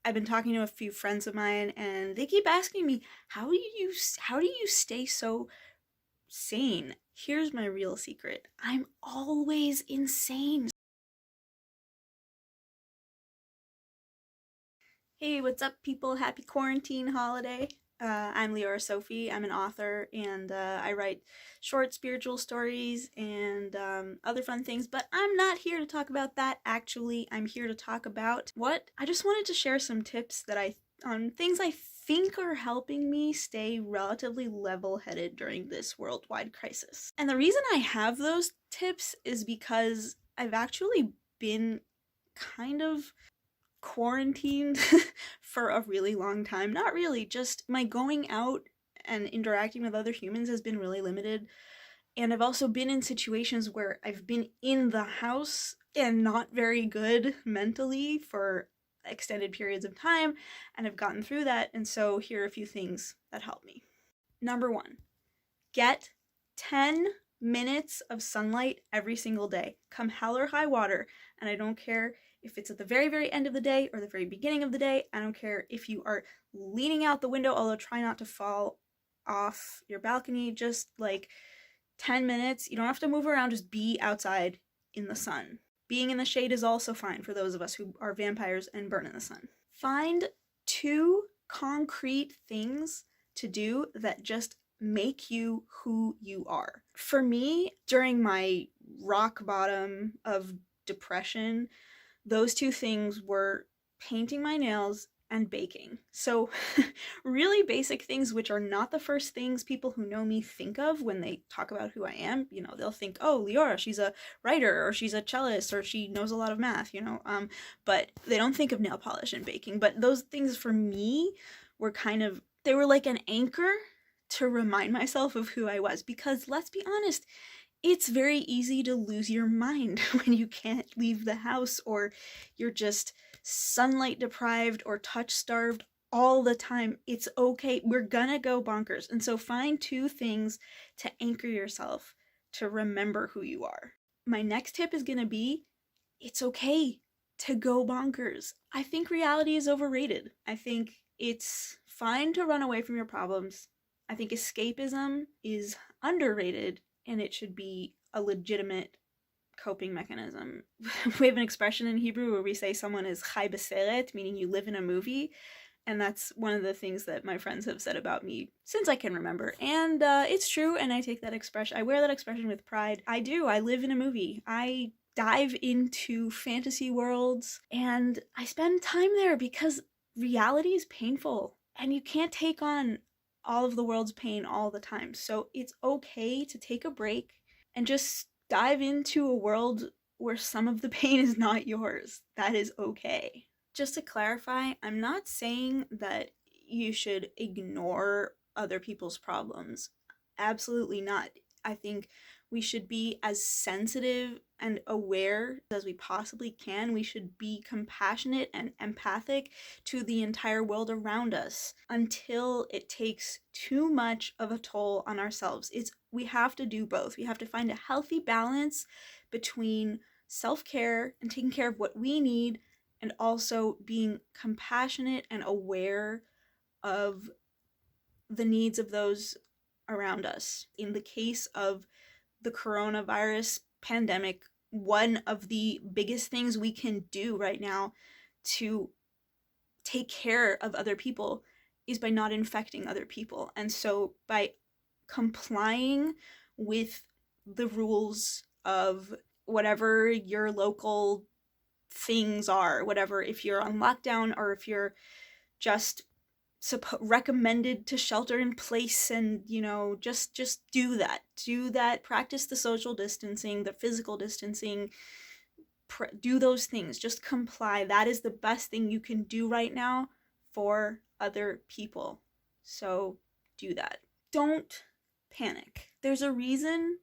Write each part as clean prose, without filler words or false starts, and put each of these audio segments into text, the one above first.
I've been talking to a few friends of mine, and they keep asking me, how do you stay so sane? Here's my real secret. I'm always insane. Hey, what's up, people? Happy quarantine holiday. I'm Leora Sophie. I'm an author, and I write short spiritual stories and other fun things, but I'm not here to talk about that. Actually, I'm here to talk about what I just wanted to share some tips that on things I think are helping me stay relatively level-headed during this worldwide crisis. And the reason I have those tips is because I've actually been kind of quarantined for a really long time. Not really, just my going out and interacting with other humans has been really limited. And I've also been in situations where I've been in the house and not very good mentally for extended periods of time, and I've gotten through that. And so here are a few things that help me. Number one, get 10 minutes of sunlight every single day, come hell or high water. And I don't care if it's at the very, very end of the day or the very beginning of the day. I don't care if you are leaning out the window, although try not to fall off your balcony. Just like 10 minutes. You don't have to move around, just be outside in the sun. Being in the shade is also fine for those of us who are vampires and burn in the sun. Find 2 concrete things to do that just make you who you are. For me, during my rock bottom of depression, those 2 things were painting my nails and baking. So really basic things, which are not the first things people who know me think of when they talk about who I am. You know, they'll think, oh, Leora, she's a writer, or she's a cellist, or she knows a lot of math, but they don't think of nail polish and baking. But those things for me were they were like an anchor to remind myself of who I was. Because let's be honest, it's very easy to lose your mind when you can't leave the house, or you're just sunlight deprived or touch starved all the time. It's okay. We're gonna go bonkers. And so find 2 things to anchor yourself to remember who you are. My next tip is gonna be, it's okay to go bonkers. I think reality is overrated. I think it's fine to run away from your problems. I think escapism is underrated, and it should be a legitimate coping mechanism. We have an expression in Hebrew where we say someone is chai beseret, meaning you live in a movie, and that's one of the things that my friends have said about me since I can remember. And it's true, and I take that expression, I wear that expression with pride. I do, I live in a movie. I dive into fantasy worlds, and I spend time there because reality is painful, and you can't take on all of the world's pain all the time. So it's okay to take a break and just dive into a world where some of the pain is not yours. That is okay. Just to clarify, I'm not saying that you should ignore other people's problems. Absolutely not. I think we should be as sensitive and aware as we possibly can. We should be compassionate and empathic to the entire world around us until it takes too much of a toll on ourselves. We have to do both. We have to find a healthy balance between self-care and taking care of what we need, and also being compassionate and aware of the needs of those around us. In the case of the coronavirus pandemic, one of the biggest things we can do right now to take care of other people is by not infecting other people. And so by complying with the rules of whatever your local things are, whatever, if you're on lockdown or if you're just recommended to shelter in place, and just do that, practice the social distancing, the physical distancing, do those things, just comply. That is the best thing you can do right now for other people. So do that. Don't panic. There's a reason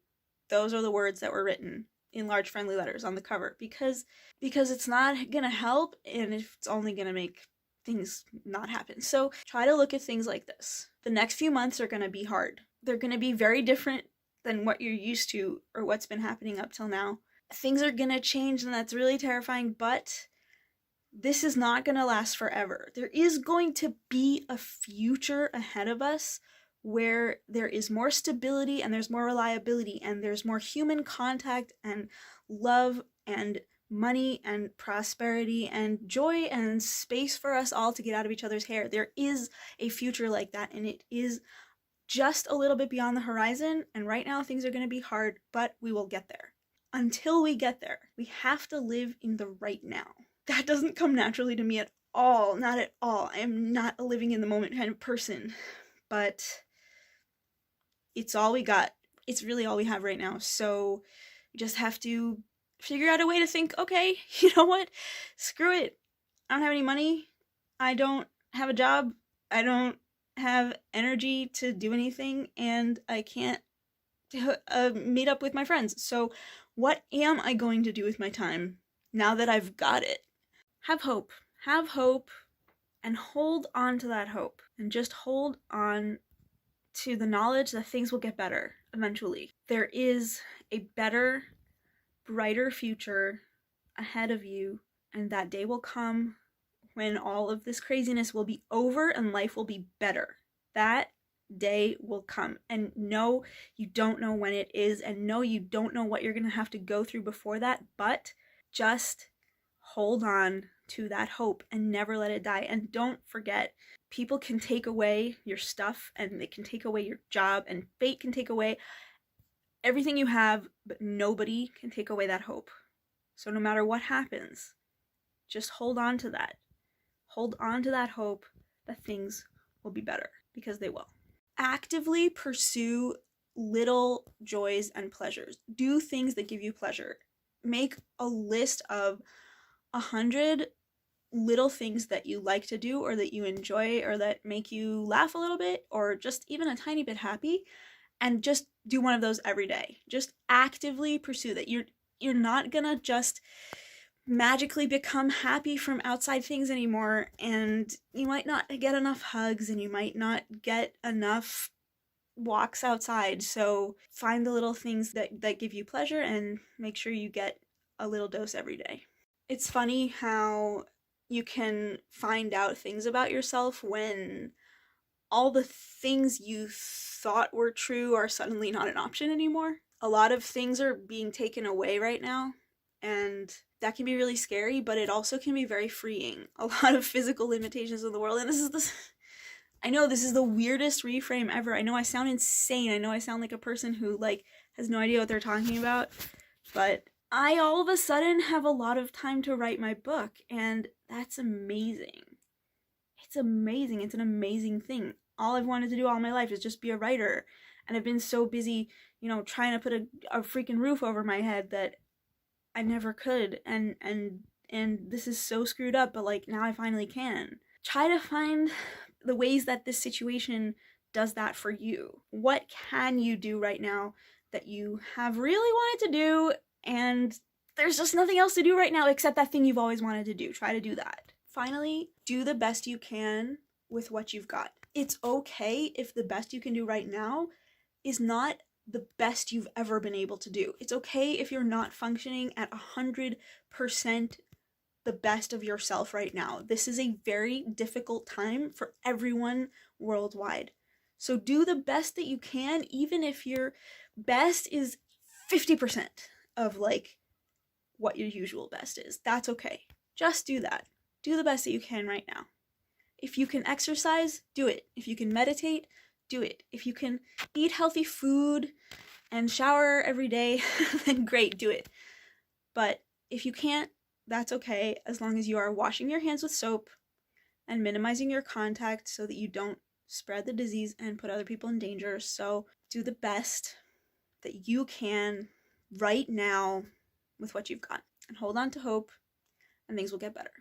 those are the words that were written in large friendly letters on the cover, because it's not gonna help, and it's only gonna make things not happen. So try to look at things like this. The next few months are gonna be hard. They're gonna be very different than what you're used to or what's been happening up till now. Things are gonna change, and that's really terrifying, but this is not going to last forever. There is going to be a future ahead of us where there is more stability and there's more reliability and there's more human contact and love and money and prosperity and joy and space for us all to get out of each other's hair. There is a future like that, and it is just a little bit beyond the horizon, and right now things are going to be hard, but we will get there. Until we get there, we have to live in the right now. That doesn't come naturally to me at all, not at all. I am not a living in the moment kind of person, but it's all we got. It's really all we have right now, so we just have to figure out a way to think, okay, you know what? Screw it. I don't have any money. I don't have a job. I don't have energy to do anything, and I can't meet up with my friends. So what am I going to do with my time now that I've got it? Have hope. Have hope, and hold on to that hope. And just hold on to the knowledge that things will get better eventually. There is a better, brighter future ahead of you, and that day will come when all of this craziness will be over and life will be better. That day will come. And no, you don't know when it is, and no, you don't know what you're going to have to go through before that, but just hold on to that hope and never let it die. And don't forget, people can take away your stuff, and they can take away your job, and fate can take away everything you have, but nobody can take away that hope. So no matter what happens, just hold on to that. Hold on to that hope that things will be better, because they will. Actively pursue little joys and pleasures. Do things that give you pleasure. Make a list of 100 little things that you like to do, or that you enjoy, or that make you laugh a little bit, or just even a tiny bit happy, and just do one of those every day. Just actively pursue that. You're not gonna just magically become happy from outside things anymore, and you might not get enough hugs, and you might not get enough walks outside. So find the little things that give you pleasure, and make sure you get a little dose every day. It's funny how you can find out things about yourself when all the things you thought were true are suddenly not an option anymore. A lot of things are being taken away right now, and that can be really scary, but it also can be very freeing. A lot of physical limitations in the world, and I know this is the weirdest reframe ever. I know I sound insane. I know I sound like a person who has no idea what they're talking about, but I all of a sudden have a lot of time to write my book, and that's amazing. It's amazing. It's an amazing thing. All I've wanted to do all my life is just be a writer, and I've been so busy, trying to put a freaking roof over my head that I never could, and this is so screwed up, but now I finally can. Try to find the ways that this situation does that for you. What can you do right now that you have really wanted to do, and there's just nothing else to do right now except that thing you've always wanted to do? Try to do that. Finally, do the best you can with what you've got. It's okay if the best you can do right now is not the best you've ever been able to do. It's okay if you're not functioning at 100% the best of yourself right now. This is a very difficult time for everyone worldwide. So do the best that you can, even if your best is 50% of what your usual best is. That's okay. Just do that. Do the best that you can right now. If you can exercise, do it. If you can meditate, do it. If you can eat healthy food and shower every day, then great, do it. But if you can't, that's okay, as long as you are washing your hands with soap and minimizing your contact so that you don't spread the disease and put other people in danger. So do the best that you can right now with what you've got, and hold on to hope, and things will get better.